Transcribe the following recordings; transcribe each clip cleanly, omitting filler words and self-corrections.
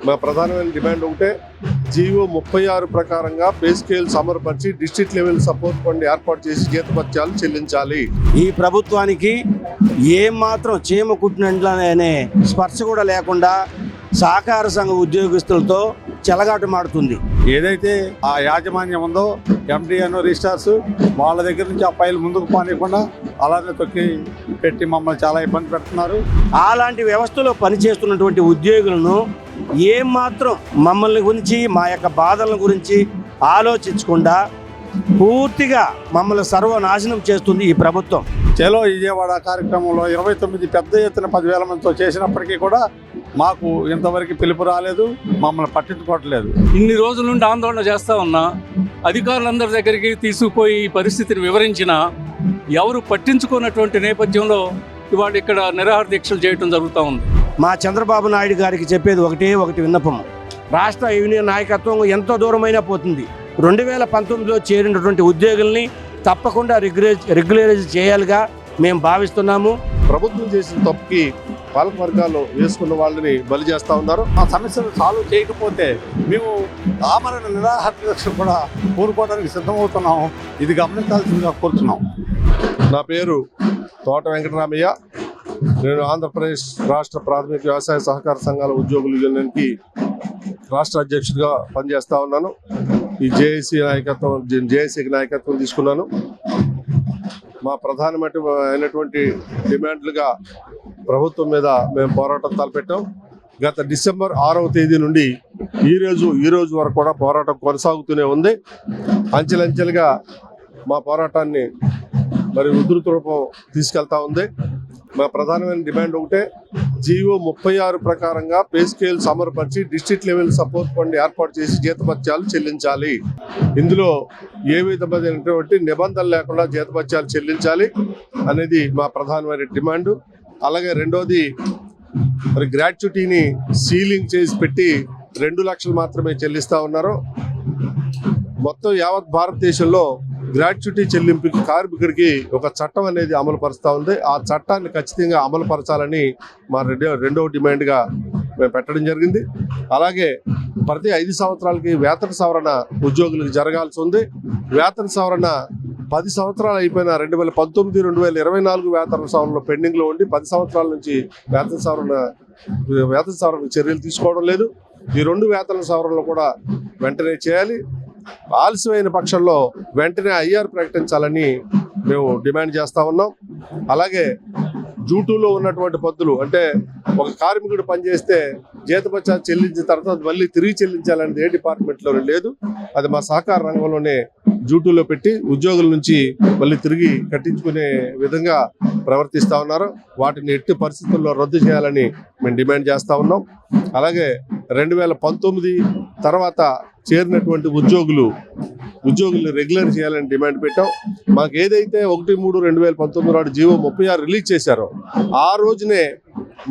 మా ప్రధానమైన డిమాండ్ ఒకటే, జీవో 36 ప్రకారంగా పే స్కేల్ సమర్పించి డిస్ట్రిక్ట్ లెవెల్ సపోర్ట్ ఫండ్ ఏర్పాటు చేసి జీతభత్యాలు చెల్లించాలి. ఈ ప్రభుత్వానికి ఏం మాత్రం చీమ కుట్టినట్లనే స్పర్శ కూడా లేకుండా సహకార సంఘ ఉద్యోగస్తులతో చెలగాటమాడుతుంది. ఏదైతే ఆ యాజమాన్యం ఉందో ఎండిఎన్ రిజిస్టార్స్ వాళ్ళ దగ్గర నుంచి ఆ ఫైల్ ముందుకు పోనీయకుండా అలానే తొక్కి పెట్టి మమ్మల్ని చాలా ఇబ్బంది పెడుతున్నారు. అలాంటి వ్యవస్థలో పనిచేస్తున్నటువంటి ఉద్యోగులను ఏమాత్రం మమ్మల్ని గురించి మా యొక్క బాధల గురించి ఆలోచించకుండా పూర్తిగా మమ్మల్ని సర్వనాశనం చేస్తుంది ఈ ప్రభుత్వం. చలో విజయవాడ కార్యక్రమంలో 29 పెద్ద ఎత్తున 10,000 మందితో చేసినప్పటికీ కూడా మాకు ఇంతవరకు పిలుపు రాలేదు, మమ్మల్ని పట్టించుకోవట్లేదు. ఇన్ని రోజుల నుండి ఆందోళన చేస్తూ ఉన్నా, అధికారులందరి దగ్గరికి తీసుకుపోయి ఈ పరిస్థితిని వివరించినా ఎవరు పట్టించుకున్నటువంటి నేపథ్యంలో ఇవాళ ఇక్కడ నిరాహార దీక్షలు చేయడం జరుగుతూ ఉంది. మా చంద్రబాబు నాయుడు గారికి చెప్పేది ఒకటి విన్నపం. రాష్ట్ర యూనియన్ నాయకత్వం ఎంతో దూరమైనా పోతుంది. 2019లో చేరినటువంటి ఉద్యోగుల్ని తప్పకుండా రెగ్యులరైజ్ చేయాలిగా మేము భావిస్తున్నాము. ప్రభుత్వం చేసిన తప్పుకి పాలక వర్గాల్లో వేసుకున్న వాళ్ళని బలి చేస్తా ఉన్నారు. ఆ సమస్యను సాల్వ్ చేయకపోతే మేము ఆమరణ నిరాహార దీక్ష కూడా కోరుకోవడానికి సిద్ధమవుతున్నాం. ఇది గమనించాల్సిందిగా కోరుతున్నాం. నా పేరు తోట వెంకటరామయ్య. నేను ఆంధ్రప్రదేశ్ రాష్ట్ర ప్రాథమిక వ్యవసాయ సహకార సంఘాల ఉద్యోగుల యూనియన్కి రాష్ట్ర అధ్యక్షుడిగా పనిచేస్తూ ఉన్నాను. ఈ జేఏసీకి నాయకత్వం తీసుకున్నాను. మా ప్రధానమైనటువంటి డిమాండ్లుగా ప్రభుత్వం మీద మేము పోరాటం తలపెట్టాం. గత డిసెంబర్ 6వ తేదీ నుండి ఈ రోజు వరకు కూడా పోరాటం కొనసాగుతూనే ఉంది. అంచెలంచెలుగా మా పోరాటాన్ని మరి ఉధృత రూపం తీసుకెళ్తా ఉంది. మా ప్రధానమైన డిమాండ్ ఒకటే, జీవో 36 ప్రకారంగా పే స్కేల్ సమర్పించి డిస్ట్రిక్ట్ లెవెల్ సపోర్ట్ ఫండ్ ఏర్పాటు చేసి జీతభత్యాలు చెల్లించాలి. ఇందులో ఏ విధమైనటువంటి నిబంధనలు లేకుండా జీతభత్యాలు చెల్లించాలి అనేది మా ప్రధానమైన డిమాండ్. అలాగే రెండోది, మరి గ్రాట్యుటీని సీలింగ్ చేసి పెట్టి 2 లక్షలు మాత్రమే చెల్లిస్తూ ఉన్నారు. మొత్తం యావత్ భారతదేశంలో గ్రాట్యుటీ చెల్లింపుకి కార్మికుడికి ఒక చట్టం అనేది అమలు పరుస్తూ ఉంది. ఆ చట్టాన్ని ఖచ్చితంగా అమలు పరచాలని మా రెండవ డిమాండ్గా మేము పెట్టడం జరిగింది. అలాగే ప్రతి 5 సంవత్సరాలకి వేతన సవరణ ఉద్యోగులకు జరగాల్సి ఉంది. వేతన సవరణ 10 సంవత్సరాలు అయిపోయిన 2019, 2024 వేతన సవరణలో పెండింగ్లో ఉండి 10 సంవత్సరాల నుంచి వేతన సవరణ చర్యలు తీసుకోవడం లేదు. ఈ 2 వేతన సవరణలు కూడా వెంటనే చేయాలి. ఆలస్యమైన పక్షంలో వెంటనే ఐఆర్ ప్రకటించాలని మేము డిమాండ్ చేస్తూ ఉన్నాం. అలాగే జూటులో ఉన్నటువంటి పద్దులు, అంటే ఒక కార్మికుడు పనిచేస్తే జీతభత్యాలు చెల్లించిన తర్వాత మళ్ళీ తిరిగి చెల్లించాలనేది ఏ డిపార్ట్మెంట్లో లేదు. అది మా సహకార రంగంలోనే జూటులో పెట్టి ఉద్యోగుల నుంచి మళ్ళీ తిరిగి కట్టించుకునే విధంగా ప్రవర్తిస్తూ ఉన్నారు. వాటిని ఎట్టి పరిస్థితుల్లో రద్దు చేయాలని మేము డిమాండ్ చేస్తూ ఉన్నాం. అలాగే 2019 తర్వాత చేరినటువంటి ఉద్యోగులు రెగ్యులర్ చేయాలని డిమాండ్ పెట్టాం. మాకు ఏదైతే 1/3/2019 నాడు జీవో 36 రిలీజ్ చేశారో ఆ రోజునే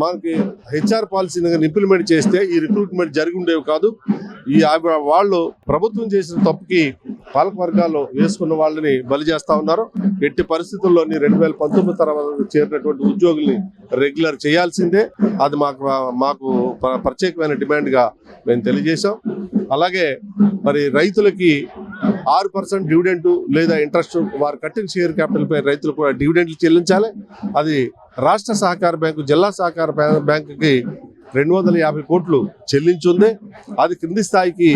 మనకి హెచ్ఆర్ పాలసీని ఇంప్లిమెంట్ చేస్తే ఈ రిక్రూట్మెంట్ జరిగి ఉండేవి కాదు. వాళ్ళు ప్రభుత్వం చేసిన తప్పుకి పాలక వర్గాల్లో వేసుకున్న వాళ్ళని బలి చేస్తా ఉన్నారు. ఎట్టి పరిస్థితుల్లోని 2019 తర్వాత చేరినటువంటి ఉద్యోగుల్ని రెగ్యులర్ చేయాల్సిందే. అది మాకు ప్రత్యేకమైన డిమాండ్గా మేము తెలియజేశాం. అలాగే మరి రైతులకి 6% డివిడెంట్ లేదా ఇంట్రెస్ట్ వారు కట్టిన షేర్ క్యాపిటల్ పై రైతులు కూడా డివిడెంట్లు చెల్లించాలి. అది రాష్ట్ర సహకార బ్యాంకు, జిల్లా సహకార బ్యాంకుకి 250 కోట్లు చెల్లించుంది. అది క్రింది స్థాయికి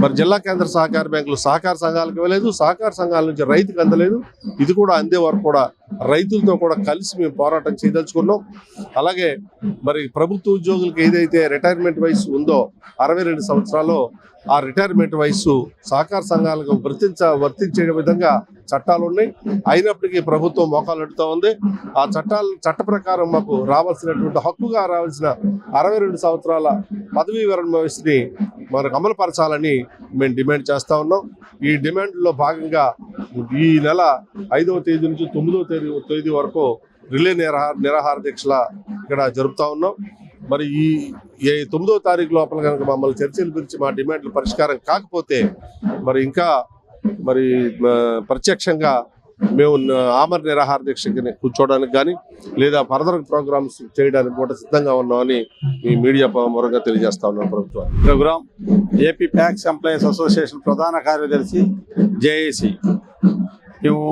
మరి జిల్లా కేంద్ర సహకార బ్యాంకులు సహకార సంఘాలకు ఇవ్వలేదు, సహకార సంఘాల నుంచి రైతుకు అందలేదు. ఇది కూడా అందే వరకు కూడా రైతులతో కూడా కలిసి మేము పోరాటం చేయదలుచుకున్నాం. అలాగే మరి ప్రభుత్వ ఉద్యోగులకు ఏదైతే రిటైర్మెంట్ వయసు ఉందో 62 సంవత్సరాలు, ఆ రిటైర్మెంట్ వయసు సహకార సంఘాలకు వర్తించే విధంగా చట్టాలు ఉన్నాయి. అయినప్పటికీ ప్రభుత్వం మోకాలు అడ్డుతూ ఉంది. ఆ చట్ట ప్రకారం మాకు రావాల్సినటువంటి హక్కుగా రావాల్సిన 62 సంవత్సరాల పదవీ విరమణ వయసుని మనకు అమలుపరచాలని మేము డిమాండ్ చేస్తూ ఉన్నాం. ఈ డిమాండ్లో భాగంగా ఈ నెల 5వ తేదీ నుంచి 9వ తేదీ వరకు రిలే నిరాహార దీక్షల ఇక్కడ జరుపుతూ ఉన్నాం. మరి ఈ 9వ తారీఖు లోపల కనుక మమ్మల్ని చర్చలు పిలిచి మా డిమాండ్లు పరిష్కారం కాకపోతే మరి ఇంకా ప్రత్యక్షంగా మేము ఆమర నిరాహార దీక్షకి కూర్చోవడానికి కానీ లేదా ఫర్దర్ ప్రోగ్రామ్స్ చేయడానికి కూడా సిద్ధంగా ఉన్నామని ఈ మీడియా మూలంగా తెలియజేస్తా ఉన్నాం ప్రభుత్వం. Programme AP PACS employees association ప్రధాన కార్యదర్శి జేఏసీ. మేము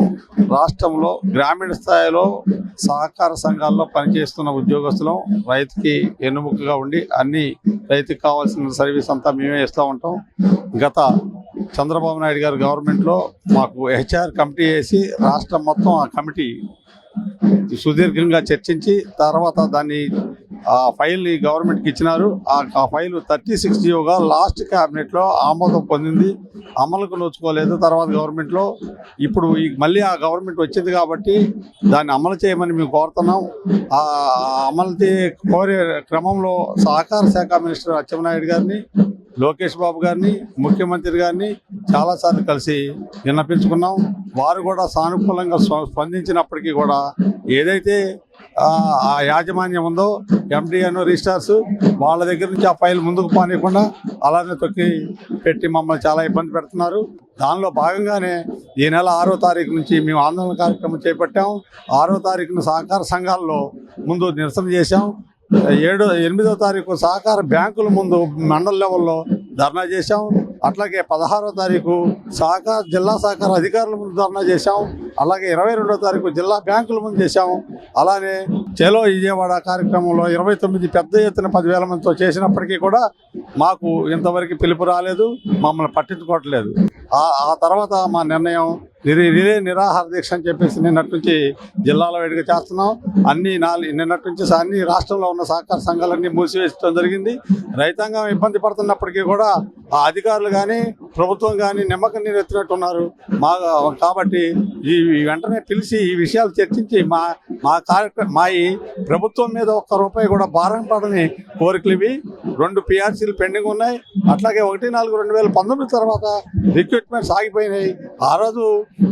రాష్ట్రంలో గ్రామీణ స్థాయిలో సహకార సంఘాల్లో పనిచేస్తున్న ఉద్యోగస్తులం. రైతుకి ఎన్నుముకగా ఉండి అన్ని రైతుకి కావాల్సిన సర్వీస్ అంతా మేమే ఇస్తూ ఉంటాం. గత చంద్రబాబు నాయుడు గారు గవర్నమెంట్లో మాకు హెచ్ఆర్ కమిటీ వేసి రాష్ట్రం మొత్తం ఆ కమిటీ సుదీర్ఘంగా చర్చించి తర్వాత దాన్ని ఆ ఫైల్ని గవర్నమెంట్కి ఇచ్చినారు. ఆ ఫైల్ 36 జీవోగా లాస్ట్ క్యాబినెట్లో ఆమోదం పొందింది. అమలుకు నోచుకోలేదు తర్వాత గవర్నమెంట్లో. ఇప్పుడు మళ్ళీ ఆ గవర్నమెంట్ వచ్చింది కాబట్టి దాన్ని అమలు చేయమని మేము కోరుతున్నాం. ఆ అమలు కోరే క్రమంలో సహకార శాఖ మినిస్టర్ అచ్చెన్నాయుడు గారిని, లోకేష్ బాబు గారిని, ముఖ్యమంత్రి గారిని చాలాసార్లు కలిసి విన్నపించుకున్నాం. వారు కూడా సానుకూలంగా స్పందించినప్పటికీ కూడా ఏదైతే ఆ యాజమాన్యం ఉందో ఎండిఎన్ రిజిస్టార్స్ వాళ్ళ దగ్గర నుంచి ఆ ఫైల్ ముందుకు పానీయకుండా అలానే తొక్కి పెట్టి మమ్మల్ని చాలా ఇబ్బంది పెడుతున్నారు. దానిలో భాగంగానే ఈ నెల 6వ తారీఖు నుంచి మేము ఆందోళన కార్యక్రమం చేపట్టాం. 6వ తారీఖున సహకార సంఘాల్లో ముందు నిరసన చేశాం. 8వ తారీఖు సహకార బ్యాంకుల ముందు మండల లెవెల్లో ధర్నా చేశాం. అట్లాగే 16వ తారీఖు జిల్లా సహకార అధికారుల ముందు ధర్నా చేశాం. అలాగే 22వ తారీఖు జిల్లా బ్యాంకుల ముందు చేశాం. అలానే చలో విజయవాడ కార్యక్రమంలో 29 పెద్ద ఎత్తున 10,000 మందితో చేసినప్పటికీ కూడా మాకు ఇంతవరకు పిలుపు రాలేదు, మమ్మల్ని పట్టించుకోవట్లేదు. ఆ తర్వాత మా నిర్ణయం రిలే నిరాహార దీక్ష అని చెప్పేసి నిన్నటి నుంచి జిల్లాలో వేడిగా చేస్తున్నాం. నిన్నటి నుంచి అన్ని రాష్ట్రంలో ఉన్న సహకార సంఘాలన్నీ మూసివేయడం జరిగింది. రైతాంగం ఇబ్బంది పడుతున్నప్పటికీ కూడా ఆ అధికారులు కానీ ప్రభుత్వం కానీ నిమ్మకం నీరు ఎత్తినట్టున్నారు. కాబట్టి ఈ వెంటనే పిలిచి ఈ విషయాలు చర్చించి మా ఈ ప్రభుత్వం మీద ఒక్క రూపాయి కూడా భారం పడని కోరికలు ఇవి. 2 PRCలు పెండింగ్ ఉన్నాయి. అట్లాగే 1/4/2019 తర్వాత రిక్రూట్మెంట్స్ ఆగిపోయినాయి. ఆ రోజు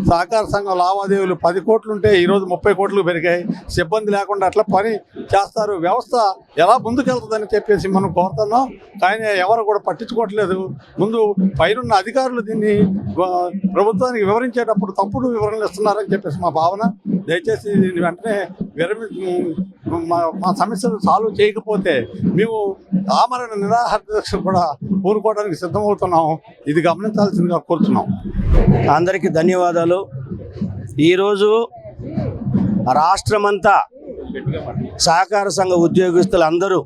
సహకార సంఘం లావాదేవీలు 10 కోట్లు ఉంటే ఈరోజు 30 కోట్లు పెరిగాయి. సిబ్బంది లేకుండా అట్లా పని చేస్తారు. వ్యవస్థ ఎలా ముందుకెళ్తుందని చెప్పేసి మనం కోరుతున్నాం. కానీ ఎవరు కూడా పట్టించుకోవట్లేదు. ముందు పైనున్న అధికారులు దీన్ని ప్రభుత్వానికి వివరించేటప్పుడు తప్పుడు వివరణలు ఇస్తున్నారని చెప్పేసి మా భావన. దయచేసి దీన్ని వెంటనే మా సమస్యలు సాల్వ్ చేయకపోతే మేము ఆమరణ నిరాహార దీక్ష కూడా ఊరుకోవడానికి సిద్ధమవుతున్నాం. ఇది గమనించాల్సిందిగా కోరుతున్నాం. అందరికీ ధన్యవాదాలు. ఈరోజు రాష్ట్రమంతా సహకార సంఘ ఉద్యోగస్తులందరూ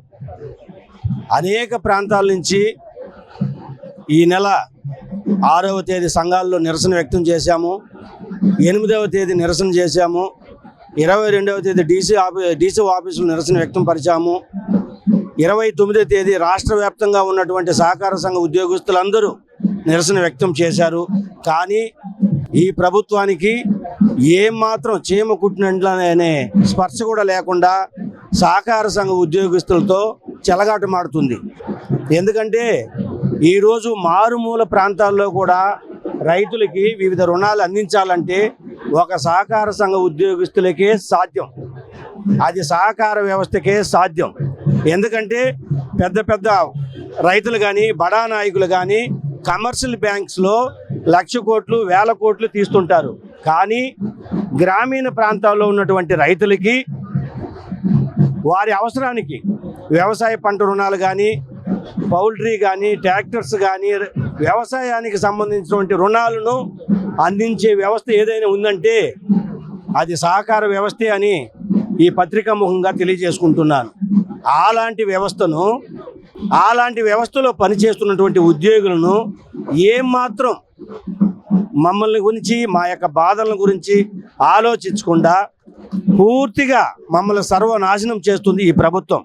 అనేక ప్రాంతాల నుంచి ఈ నెల 6వ తేదీ సంఘాల్లో నిరసన వ్యక్తం చేశాము. 8వ తేదీ నిరసన చేశాము. 22వ తేదీ డీసీ ఆఫీసులో నిరసన వ్యక్తం పరిచాము. 29వ తేదీ రాష్ట్ర వ్యాప్తంగా ఉన్నటువంటి సహకార సంఘ ఉద్యోగస్తులందరూ నిరసన వ్యక్తం చేశారు. కానీ ఈ ప్రభుత్వానికి ఏమాత్రం చీమ కుట్టినట్లనే స్పర్శ కూడా లేకుండా సహకార సంఘ ఉద్యోగస్తులతో చెలగాటమాడుతుంది. ఎందుకంటే ఈరోజు మారుమూల ప్రాంతాల్లో కూడా రైతులకి వివిధ రుణాలు అందించాలంటే ఒక సహకార సంఘ ఉద్యోగస్తులకే సాధ్యం. అది సహకార వ్యవస్థకే సాధ్యం. ఎందుకంటే పెద్ద పెద్ద రైతులు కానీ బడా నాయకులు కానీ కమర్షియల్ బ్యాంక్స్లో 1,00,000 కోట్లు 1,000 కోట్లు తీస్తుంటారు. కానీ గ్రామీణ ప్రాంతాల్లో ఉన్నటువంటి రైతులకి వారి అవసరానికి వ్యవసాయ పంట రుణాలు కానీ పౌల్ట్రీ కానీ ట్రాక్టర్స్ కానీ వ్యవసాయానికి సంబంధించినటువంటి రుణాలను అందించే వ్యవస్థ ఏదైనా ఉందంటే అది సహకార వ్యవస్థే అని ఈ పత్రికా ముఖంగా తెలియజేసుకుంటున్నాను. అలాంటి వ్యవస్థలో పనిచేస్తున్నటువంటి ఉద్యోగులను ఏమాత్రం మమ్మల్ని గురించి మా యొక్క బాధల గురించి ఆలోచించకుండా పూర్తిగా మమ్మల్ని సర్వనాశనం చేస్తుంది ఈ ప్రభుత్వం.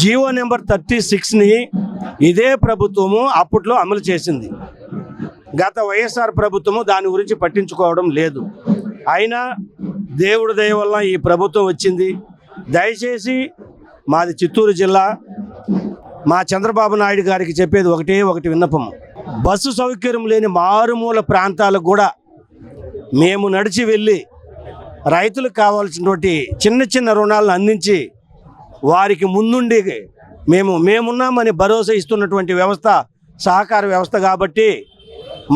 జీవో నెంబర్ 36ని ఇదే ప్రభుత్వము అప్పట్లో అమలు చేసింది. గత వైఎస్ఆర్ ప్రభుత్వము దాని గురించి పట్టించుకోవడం లేదు. అయినా దేవుడి దయ వల్ల ఈ ప్రభుత్వం వచ్చింది. దయచేసి మాది చిత్తూరు జిల్లా, మా చంద్రబాబు నాయుడు గారికి చెప్పేది ఒకటి విన్నపం. బస్సు సౌకర్యం లేని మారుమూల ప్రాంతాలకు కూడా మేము నడిచి వెళ్ళి రైతులకు కావాల్సినటువంటి చిన్న చిన్న రుణాలను అందించి వారికి ముందుండి మేమున్నామని భరోసా ఇస్తున్నటువంటి వ్యవస్థ సహకార వ్యవస్థ. కాబట్టి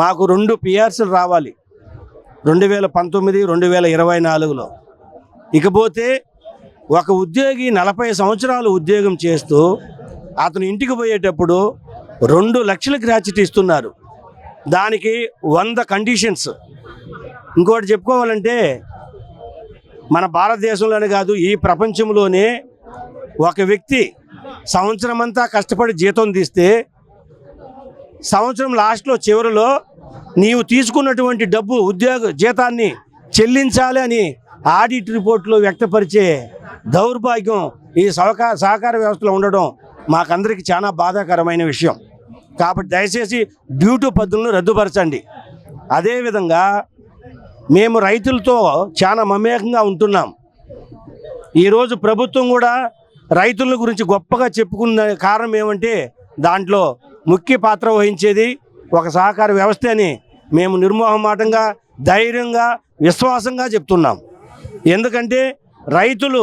మాకు 2 PRCలు రావాలి. 2019, 2024లో. ఇకపోతే ఒక ఉద్యోగి 40 సంవత్సరాలు ఉద్యోగం చేస్తూ అతను ఇంటికి పోయేటప్పుడు 2 లక్షల గ్రాట్యుటీ ఇస్తున్నారు. దానికి 100 కండిషన్స్. ఇంకోటి చెప్పుకోవాలంటే మన భారతదేశంలోనే కాదు, ఈ ప్రపంచంలోనే ఒక వ్యక్తి సంవత్సరం అంతా కష్టపడి జీతం తీస్తే సంవత్సరం లాస్ట్లో చివరిలో నీవు తీసుకున్నటువంటి డబ్బు జీతాన్ని చెల్లించాలి అని ఆడిట్ రిపోర్ట్లో వ్యక్తపరిచే దౌర్భాగ్యం ఈ సహకార వ్యవస్థలో ఉండడం మాకందరికీ చాలా బాధాకరమైన విషయం. కాబట్టి దయచేసి డ్యూటీ పద్ధతులను రద్దుపరచండి. అదేవిధంగా మేము రైతులతో చాలా మమేకంగా ఉంటున్నాం. ఈరోజు ప్రభుత్వం కూడా రైతుల గురించి గొప్పగా చెప్పుకున్న కారణం ఏమంటే దాంట్లో ముఖ్య పాత్ర వహించేది ఒక సహకార వ్యవస్థ అని మేము నిర్మోహమాటంగా, ధైర్యంగా, విశ్వాసంగా చెప్తున్నాం. ఎందుకంటే రైతులు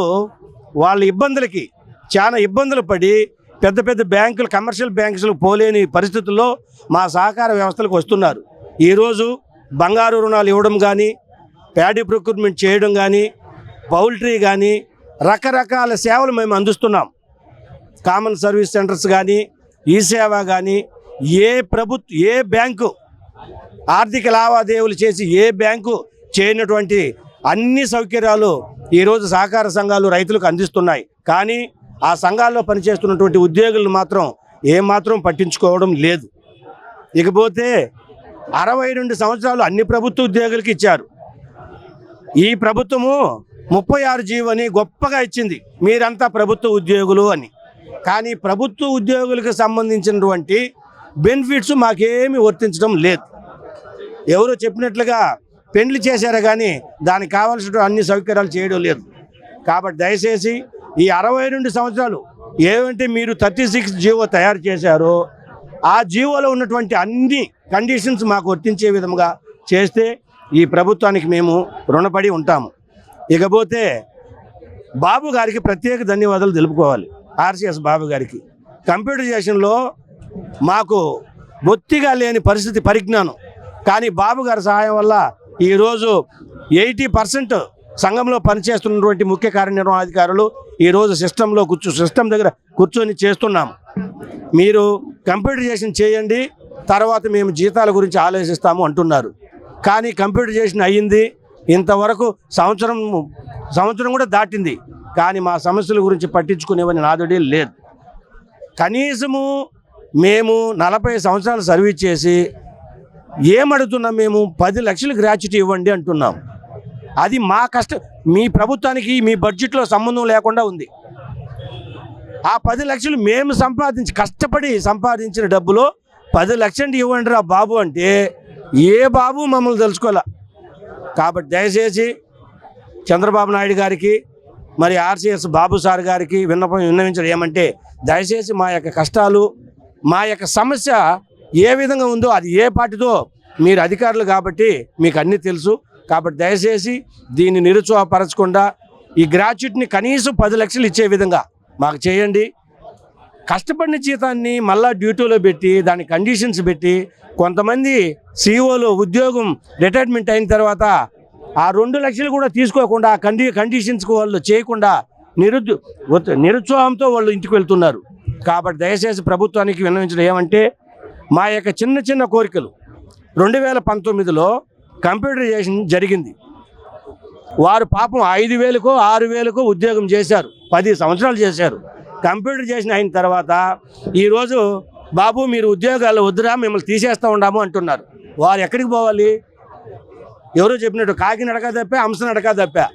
వాళ్ళ ఇబ్బందులకి చాలా ఇబ్బందులు పడి పెద్ద పెద్ద బ్యాంకులు, కమర్షియల్ బ్యాంకులకు పోలేని పరిస్థితుల్లో మా సహకార వ్యవస్థలకు వస్తున్నారు. ఈరోజు బంగారు రుణాలు ఇవ్వడం కానీ, ప్యాడీ ప్రొక్యూర్మెంట్ చేయడం కానీ, పౌల్ట్రీ కానీ రకరకాల సేవలు మేము అందిస్తున్నాం. కామన్ సర్వీస్ సెంటర్స్ కానీ, ఈ సేవ కానీ, ఏ బ్యాంకు ఆర్థిక లావాదేవీలు చేసి ఏ బ్యాంకు చేయనటువంటి అన్ని సౌకర్యాలు ఈరోజు సహకార సంఘాలు రైతులకు అందిస్తున్నాయి. కానీ ఆ సంఘాల్లో పనిచేస్తున్నటువంటి ఉద్యోగులను మాత్రం ఏమాత్రం పట్టించుకోవడం లేదు. ఇకపోతే 62 సంవత్సరాలు అన్ని ప్రభుత్వ ఉద్యోగులకి ఇచ్చారు. ఈ ప్రభుత్వము 36 జీవో అని గొప్పగా ఇచ్చింది, మీరంతా ప్రభుత్వ ఉద్యోగులు అని. కానీ ప్రభుత్వ ఉద్యోగులకు సంబంధించినటువంటి బెనిఫిట్స్ మాకేమీ వర్తించడం లేదు. ఎవరో చెప్పినట్లుగా పెండ్లి చేశారు కానీ దానికి కావాల్సిన అన్ని సౌకర్యాలు చేయడం లేదు. కాబట్టి దయచేసి ఈ 62 సంవత్సరాలు ఏమంటే మీరు 36 జీవో తయారు చేశారో ఆ జీవోలో ఉన్నటువంటి అన్ని కండిషన్స్ మాకు వర్తించే విధంగా చేస్తే ఈ ప్రభుత్వానికి మేము రుణపడి ఉంటాము. ఇకపోతే బాబు గారికి ప్రత్యేక ధన్యవాదాలు తెలుపుకోవాలి. ఆర్సిఎస్ బాబు గారికి కంప్యూటరైజేషన్లో మాకు బొత్తిగా లేని పరిజ్ఞానం, కానీ బాబు గారి సహాయం వల్ల ఈరోజు 80% సంఘంలో పనిచేస్తున్నటువంటి ముఖ్య కార్యనిర్వహణాధికారులు ఈరోజు సిస్టమ్ దగ్గర కూర్చొని చేస్తున్నాము. మీరు కంప్యూటరైజేషన్ చేయండి, తర్వాత మేము జీతాల గురించి ఆలోచిస్తాము అంటున్నారు. కానీ కంప్యూటరైజేషన్ అయ్యింది, ఇంతవరకు సంవత్సరం కూడా దాటింది, కానీ మా సమస్యల గురించి పట్టించుకునేవని నాదుడే లేదు. కనీసము మేము 40 సంవత్సరాలు సర్వీస్ చేసి ఏమడుగుతున్నాం, మేము 10 లక్షలు గ్రాట్యుటీ ఇవ్వండి అంటున్నాం. అది మా మీ ప్రభుత్వానికి మీ బడ్జెట్లో సంబంధం లేకుండా ఉంది. ఆ 10 లక్షలు మేము కష్టపడి సంపాదించిన డబ్బులో 10 లక్షలు ఇవ్వండి రా బాబు అంటే ఏ బాబు మమ్మల్ని తెలుసుకోలే. కాబట్టి దయచేసి చంద్రబాబు నాయుడు గారికి మరి ఆర్సిఎస్ బాబు సార్ గారికి విన్నవించడం ఏమంటే దయచేసి మా యొక్క కష్టాలు, మా యొక్క సమస్య ఏ విధంగా ఉందో అది ఏ పార్టీతో మీరు అధికారులు కాబట్టి మీకు అన్నీ తెలుసు. కాబట్టి దయచేసి దీన్ని నిరుత్సాహపరచకుండా ఈ గ్రాట్యుటీని కనీసం 10 లక్షలు ఇచ్చే విధంగా మాకు చేయండి. కష్టపడిన జీతాన్ని మళ్ళా డ్యూటీలో పెట్టి దాని కండిషన్స్ పెట్టి కొంతమంది సిఇఓలు ఉద్యోగం రిటైర్మెంట్ అయిన తర్వాత ఆ 2 లక్షలు కూడా తీసుకోకుండా కండిషన్స్కి వాళ్ళు చేయకుండా నిరుత్సాహంతో వాళ్ళు ఇంటికి వెళ్తున్నారు. కాబట్టి దయచేసి ప్రభుత్వానికి విన్నవించడం ఏమంటే మా యొక్క చిన్న కోరికలు 2019లో కంప్యూటరైజేషన్ జరిగింది. వారు పాపం 5,000కో 6,000కో ఉద్యోగం చేశారు, 10 సంవత్సరాలు చేశారు. కంప్యూటరైజేషన్ అయిన తర్వాత ఈరోజు బాబు మీరు ఉద్యోగాలు వద్దురా మిమ్మల్ని తీసేస్తూ ఉన్నాము అంటున్నారు. వారు ఎక్కడికి పోవాలి? ఎవరో చెప్పినట్టు కాకినడక తప్పే హంసనడక తప్పా.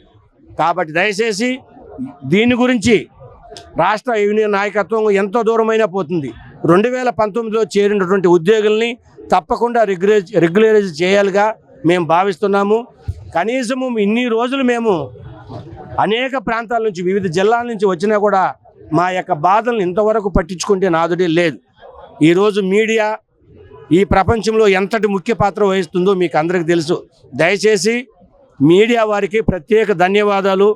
కాబట్టి దయచేసి దీని గురించి రాష్ట్ర యూనియన్ నాయకత్వం ఎంతో దూరమైనా పోతుంది. 2019లో చేరినటువంటి ఉద్యోగుల్ని తప్పకుండా రెగ్యులరైజ్ చేయాలిగా మేము భావిస్తున్నాము. కనీసము ఇన్ని రోజులు మేము అనేక ప్రాంతాల నుంచి వివిధ జిల్లాల నుంచి వచ్చినా కూడా మా యొక్క బాధలను ఇంతవరకు పట్టించుకుంటే నాదుడే లేదు. ఈరోజు మీడియా ఈ ప్రపంచంలో ఎంతటి ముఖ్య పాత్ర వహిస్తుందో మీకు అందరికీ తెలుసు. దయచేసి మీడియా వారికి ప్రత్యేక ధన్యవాదాలు.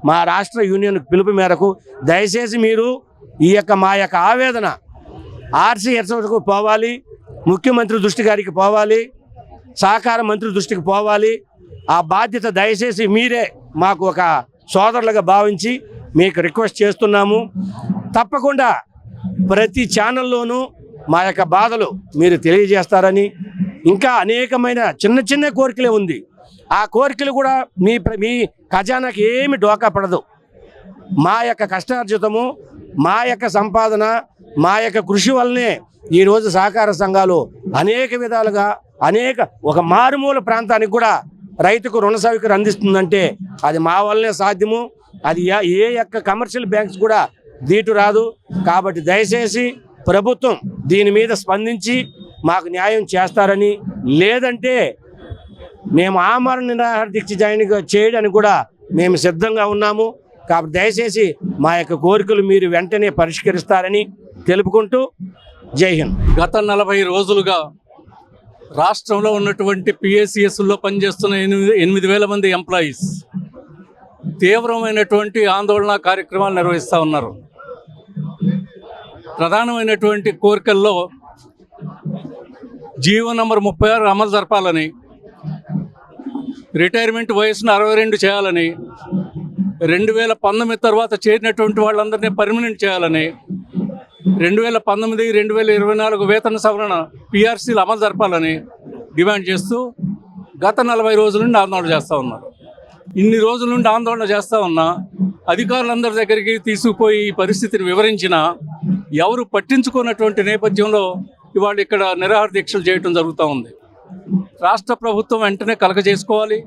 మా రాష్ట్ర యూనియన్ పిలుపు మేరకు దయచేసి మీరు మా యొక్క ఆవేదన ఆర్సీఎస్కు పోవాలి, ముఖ్యమంత్రి దృష్టి గారికి పోవాలి, సహకార మంత్రి దృష్టికి పోవాలి. ఆ బాధ్యత దయచేసి మీరే మాకు ఒక సోదరులుగా భావించి మీకు రిక్వెస్ట్ చేస్తున్నాము. తప్పకుండా ప్రతి ఛానల్లోనూ మా యొక్క బాధలు మీరు తెలియజేస్తారని, ఇంకా అనేకమైన చిన్న చిన్న కోరికలే ఉంది. ఆ కోరికలు కూడా మీ ఖజానాకి ఏమి డోకా పడదు. మా యొక్క కష్టార్జితము, మా యొక్క సంపాదన, మా యొక్క కృషి వల్లనే ఈరోజు సహకార సంఘాలు అనేక విధాలుగా ఒక మారుమూల ప్రాంతానికి కూడా రైతుకు రుణ సౌకర్యం అందిస్తుందంటే అది మా వల్లనే సాధ్యము. అది ఏ యొక్క కమర్షియల్ బ్యాంక్స్ కూడా దీటు రాదు. కాబట్టి దయచేసి ప్రభుత్వం దీని మీద స్పందించి మాకు న్యాయం చేస్తారని, లేదంటే మేము ఆమరణ నిరాహార దీక్ష చేయడానికి కూడా మేము సిద్ధంగా ఉన్నాము. కాబట్టి దయచేసి మా యొక్క కోరికలు మీరు వెంటనే పరిష్కరిస్తారని తెలుపుకుంటూ జై హింద్. గత 40 రోజులుగా రాష్ట్రంలో ఉన్నటువంటి పిఎస్సిఎస్లో పనిచేస్తున్న 8,000 మంది ఎంప్లాయీస్ తీవ్రమైనటువంటి ఆందోళన కార్యక్రమాలు నిర్వహిస్తూ ఉన్నారు. ప్రధానమైనటువంటి కోరికల్లో జీవో నంబర్ 36 అమలు జరపాలని, రిటైర్మెంట్ వయసును 62 చేయాలని, 2019 తర్వాత చేరినటువంటి వాళ్ళందరినీ పర్మనెంట్ చేయాలని, 2019, 2024 వేతన సవరణ పిఆర్సీలు అమలు జరపాలని డిమాండ్ చేస్తూ గత 40 రోజుల నుండి ఆందోళన చేస్తూ ఉన్నారు. ఇన్ని రోజుల నుండి ఆందోళన చేస్తూ ఉన్నా అధికారులందరి దగ్గరికి తీసుకుపోయి ఈ పరిస్థితిని వివరించినా ఎవరు పట్టించుకున్నటువంటి నేపథ్యంలో ఇవాళ ఇక్కడ నిరాహార దీక్షలు చేయడం జరుగుతూ ఉంది. రాష్ట్ర ప్రభుత్వం వెంటనే కలగజేసుకోవాలి.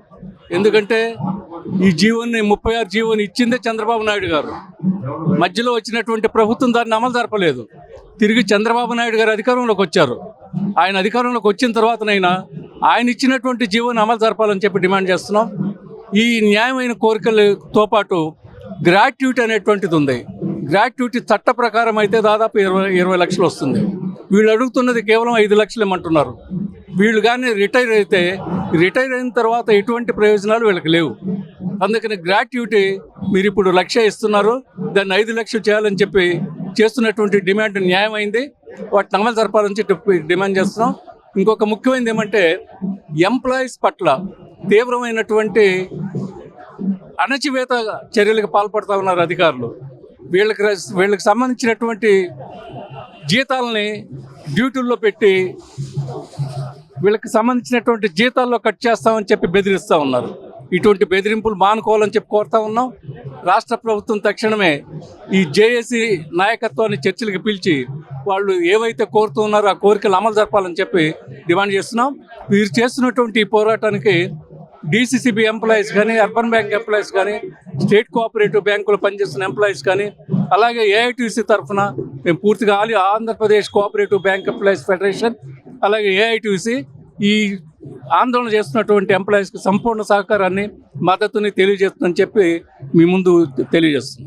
ఎందుకంటే ఈ జీవోని 36 జీవోని ఇచ్చిందే చంద్రబాబు నాయుడు గారు. మధ్యలో వచ్చినటువంటి ప్రభుత్వం దాన్ని అమలు జరపలేదు. తిరిగి చంద్రబాబు నాయుడు గారు అధికారంలోకి వచ్చారు. ఆయన అధికారంలోకి వచ్చిన తర్వాతనైనా ఆయన ఇచ్చినటువంటి జీవోని అమలు జరపాలని చెప్పి డిమాండ్ చేస్తున్నాం. ఈ న్యాయమైన కోరికలతో పాటు గ్రాట్యుటీ అనేటువంటిది ఉంది. గ్రాట్యుటీ చట్ట ప్రకారం అయితే దాదాపు 20 లక్షలు వస్తుంది. వీళ్ళు అడుగుతున్నది కేవలం 5 లక్షలు ఇమ్మంటున్నారు. వీళ్ళు కానీ రిటైర్ అయిన తర్వాత ఎటువంటి ప్రయోజనాలు వీళ్ళకి లేవు. అందుకని గ్రాట్యుటీ మీరు ఇప్పుడు 1 లక్ష ఇస్తున్నారు, దాన్ని 5 లక్షలు చేయాలని చెప్పి చేస్తున్నటువంటి డిమాండ్ న్యాయమైంది. వాటిని అమలు జరపాలని చెప్పి డిమాండ్ చేస్తున్నాం. ఇంకొక ముఖ్యమైనది ఏమంటే ఎంప్లాయీస్ పట్ల తీవ్రమైనటువంటి అణచివేత చర్యలకు పాల్పడుతూ ఉన్నారు అధికారులు. వీళ్ళకి సంబంధించినటువంటి జీతాలని డ్యూటీల్లో పెట్టి వీళ్ళకి సంబంధించినటువంటి జీతాల్లో కట్ చేస్తామని చెప్పి బెదిరిస్తూ ఉన్నారు. ఇటువంటి బెదిరింపులు మానుకోవాలని చెప్పి కోరుతా ఉన్నాం. రాష్ట్ర ప్రభుత్వం తక్షణమే ఈ జేఏసీ నాయకత్వాన్ని చర్చలకు పిలిచి వాళ్ళు ఏవైతే కోరుతూ ఉన్నారో ఆ కోరికలు అమలు జరపాలని చెప్పి డిమాండ్ చేస్తున్నాం. వీరు చేస్తున్నటువంటి ఈ పోరాటానికి డీసీసీబీ ఎంప్లాయీస్ కానీ, అర్బన్ బ్యాంక్ ఎంప్లాయీస్ కానీ, స్టేట్ కోఆపరేటివ్ బ్యాంకులో పనిచేస్తున్న ఎంప్లాయీస్ కానీ, అలాగే ఏఐటీసీ తరఫున మేము పూర్తిగా Andhra Pradesh cooperative bank employees federation, అలాగే ఏఐటీసీ ఈ ఆందోళన చేస్తున్నటువంటి ఎంప్లాయీస్కి సంపూర్ణ సహకారాన్ని, మద్దతుని తెలియజేస్తుందని చెప్పి మీ ముందు తెలియజేస్తున్నాం.